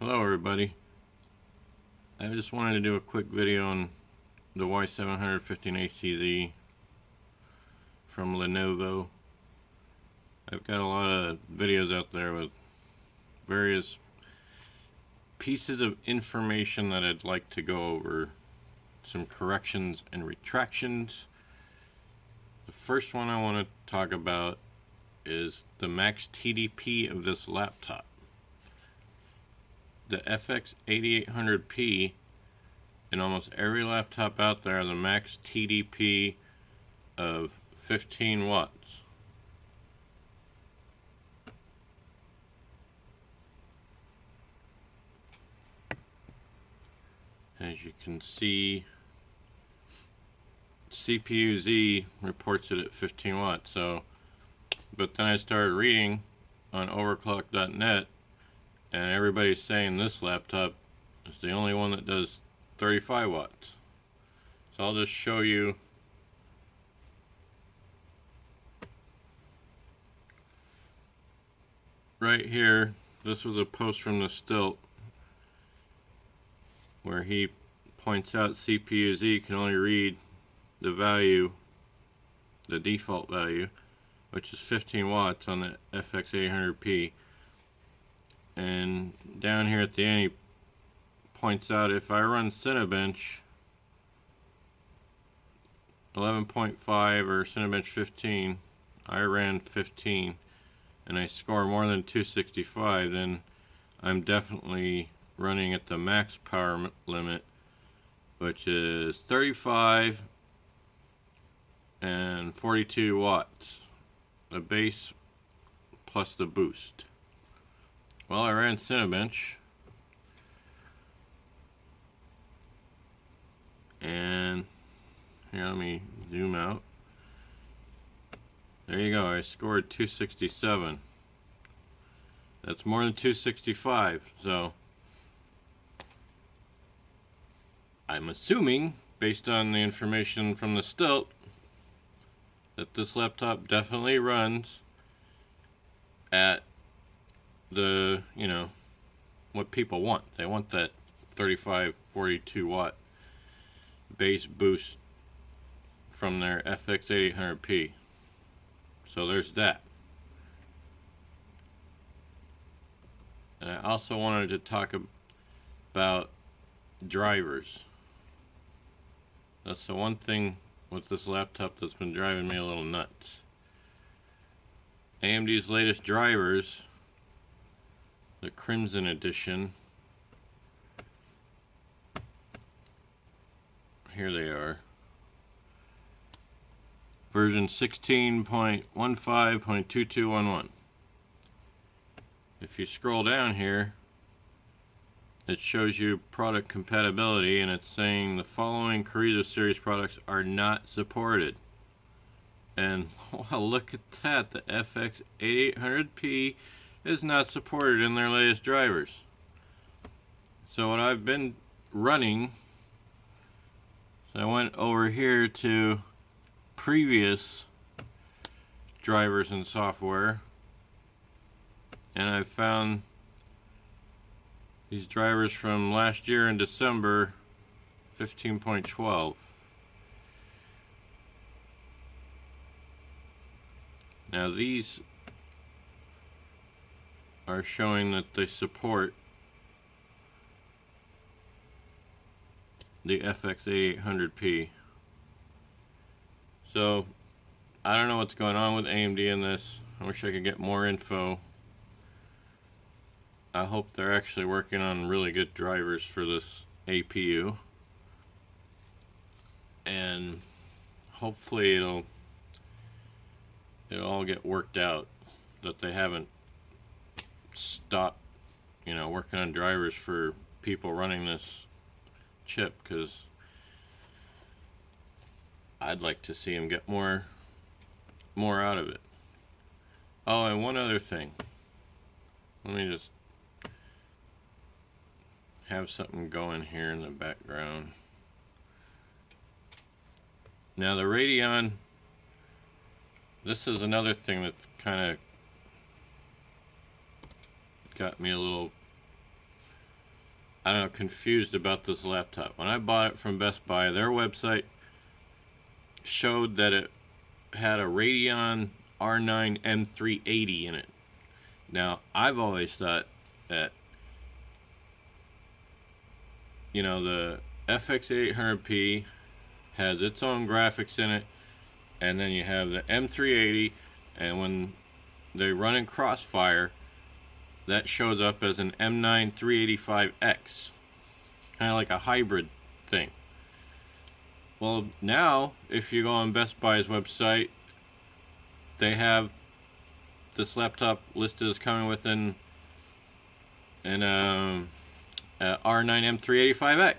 Hello everybody. I just wanted to do a quick video on the Y700-15ACZ from Lenovo. I've got a lot of videos out there with various pieces of information that I'd like to go over. Some corrections and retractions. The first one I want to talk about is the max TDP of this laptop. The FX 8800P in almost every laptop out there, the max TDP of 15 watts. As you can see, CPU-Z reports it at 15 watts. But then I started reading on overclock.net, and everybody's saying this laptop is the only one that does 35 watts. So I'll just show you right here. This was a post from the Stilt where he points out CPU-Z can only read the value, the default value, which is 15 watts on the FX 800P. And down here at the end, he points out if I run Cinebench 11.5 or Cinebench 15, I ran 15, and I score more than 265, then I'm definitely running at the max power limit, which is 35 and 42 watts, the base plus the boost. Well, I ran Cinebench, and here, let me zoom out. There you go, I scored 267. That's more than 265, so I'm assuming, based on the information from the Stilt, that this laptop definitely runs at the, what people want. They want that 35, 42 watt base boost from their FX 8800P. So there's that. And I also wanted to talk about drivers. That's the one thing with this laptop that's been driving me a little nuts. AMD's latest drivers, the Crimson Edition, here they are, version 16.15.2211. If you scroll down here, it shows you product compatibility, and it's saying the following Carrizo series products are not supported. And wow, look at that, the FX 8800P is not supported in their latest drivers. So what I've been running, so I went over here to previous drivers and software, and I found these drivers from last year in December, 15.12. Now these are showing that they support the FX 8800P. So I don't know what's going on with AMD in this. I wish I could get more info. I hope they're actually working on really good drivers for this APU, and hopefully it'll all get worked out, that they haven't stopped working on drivers for people running this chip, because I'd like to see them get more out of it. Oh, and one other thing, let me just have something going here in the background. Now the Radeon, this is another thing that kind of got me a little I don't know, confused about this laptop. When I bought it from Best Buy, their website showed that it had a Radeon R9 M380 in it. Now, I've always thought that, you know, the FX 800P has its own graphics in it, and then you have the M380, and when they run in Crossfire, that shows up as an M9 385X, kind of like a hybrid thing. Well, now, if you go on Best Buy's website, they have this laptop listed as coming with an R9 M385X.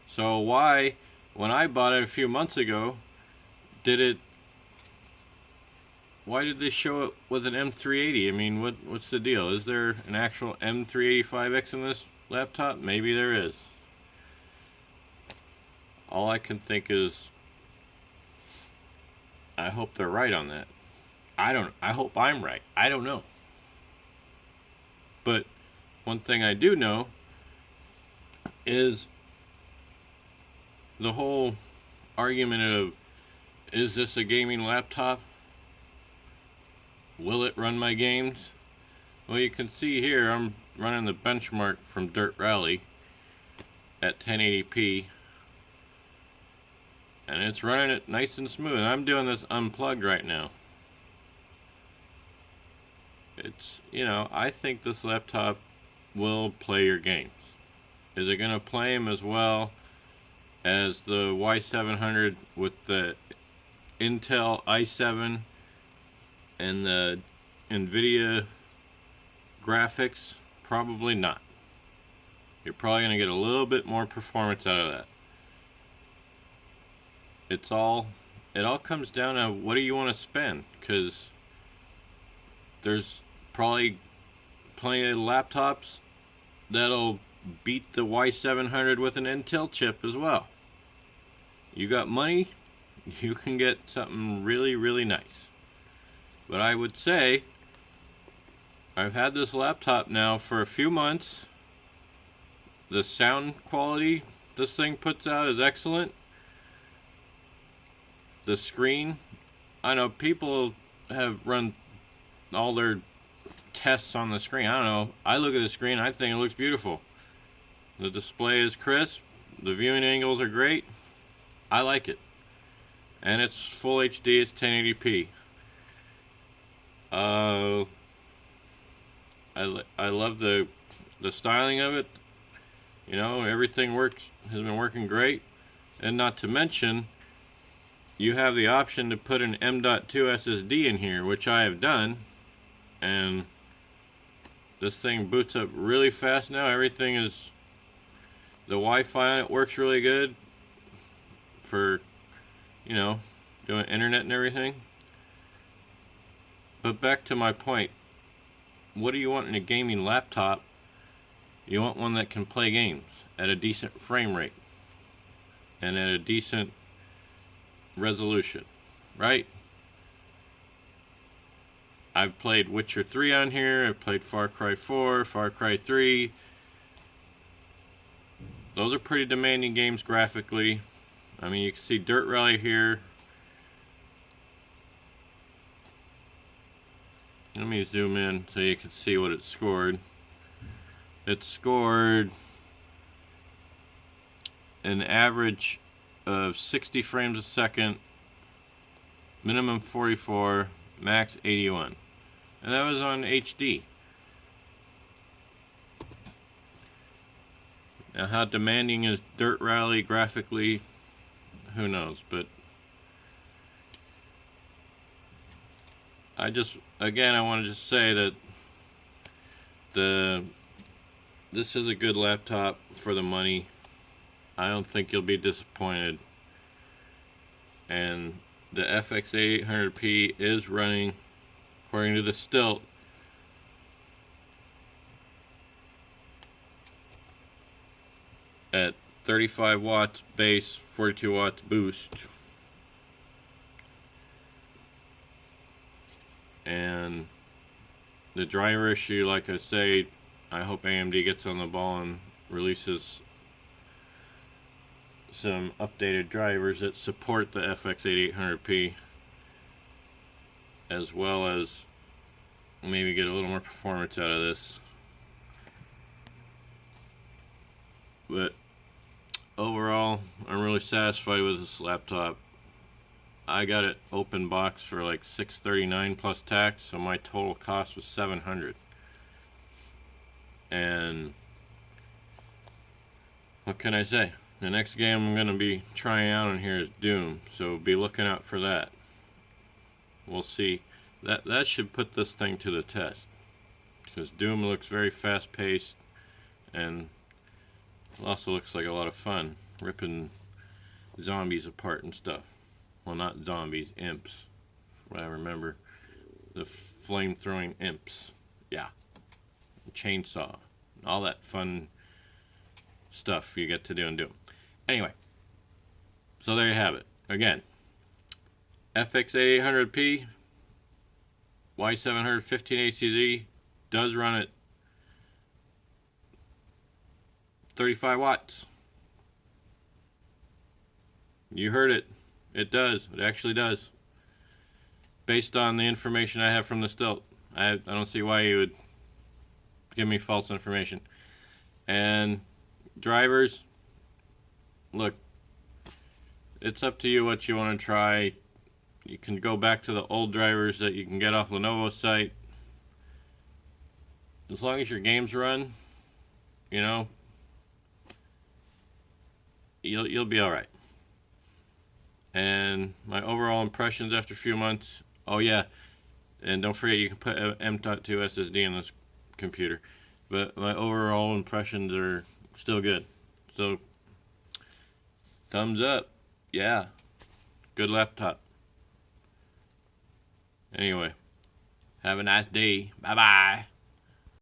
So why, when I bought it a few months ago, why did they show it with an M380? I mean, what's the deal? Is there an actual M385X in this laptop? Maybe there is. All I can think is, I hope they're right on that. I hope I'm right. I don't know. But one thing I do know is the whole argument of, is this a gaming laptop? Will it run my games? Well, you can see here I'm running the benchmark from Dirt Rally at 1080p, and it's running it nice and smooth. And I'm doing this unplugged right now. It's, you know, I think this laptop will play your games. Is it going to play them as well as the Y700 with the Intel i7 and the NVIDIA graphics? Probably not. You're probably going to get a little bit more performance out of that. It all comes down to what do you want to spend, because there's probably plenty of laptops that'll beat the Y700 with an Intel chip as well. You got money, you can get something really, really nice. But I would say, I've had this laptop now for a few months. The sound quality this thing puts out is excellent. The screen, I know people have run all their tests on the screen. I don't know. I look at the screen, I think it looks beautiful. The display is crisp. The viewing angles are great. I like it. And it's full HD, it's 1080p. I love the styling of it. You know, everything has been working great. And not to mention, you have the option to put an M.2 SSD in here, which I have done. And this thing boots up really fast now. Everything is, the Wi-Fi on it works really good for, you know, doing internet and everything. But back to my point, what do you want in a gaming laptop? You want one that can play games at a decent frame rate and at a decent resolution, right? I've played Witcher 3 on here, I've played Far Cry 4, Far Cry 3. Those are pretty demanding games graphically. I mean, you can see Dirt Rally here. Let me zoom in so you can see what it scored. It scored an average of 60 frames a second, minimum 44, max 81. And that was on HD. Now, how demanding is Dirt Rally graphically? Who knows? But I want to just say that this is a good laptop for the money. I don't think you'll be disappointed. And the FX 800P is running, according to the Stilt, at 35 watts base, 42 watts boost. And the driver issue, like I say, I hope AMD gets on the ball and releases some updated drivers that support the FX8800P, as well as maybe get a little more performance out of this. But overall, I'm really satisfied with this laptop. I got it open box for like $639 plus tax, so my total cost was $700. And what can I say? The next game I'm going to be trying out on here is Doom, so be looking out for that. We'll see. That should put this thing to the test, because Doom looks very fast-paced, and it also looks like a lot of fun, ripping zombies apart and stuff. Well, not zombies, imps. What I remember, the flame-throwing imps. Yeah, chainsaw, all that fun stuff you get to do and do. Anyway, so there you have it. Again, FX8800P, Y700-15ACZ does run at 35 watts. You heard it. It does. It actually does. Based on the information I have from the stilt. I don't see why you would give me false information. And drivers, look, it's up to you what you want to try. You can go back to the old drivers that you can get off Lenovo's site. As long as your games run, you know, you'll be all right. And my overall impressions after a few months, oh yeah, and don't forget you can put M.2 SSD in this computer. But my overall impressions are still good. So, thumbs up. Yeah, good laptop. Anyway, have a nice day. Bye-bye.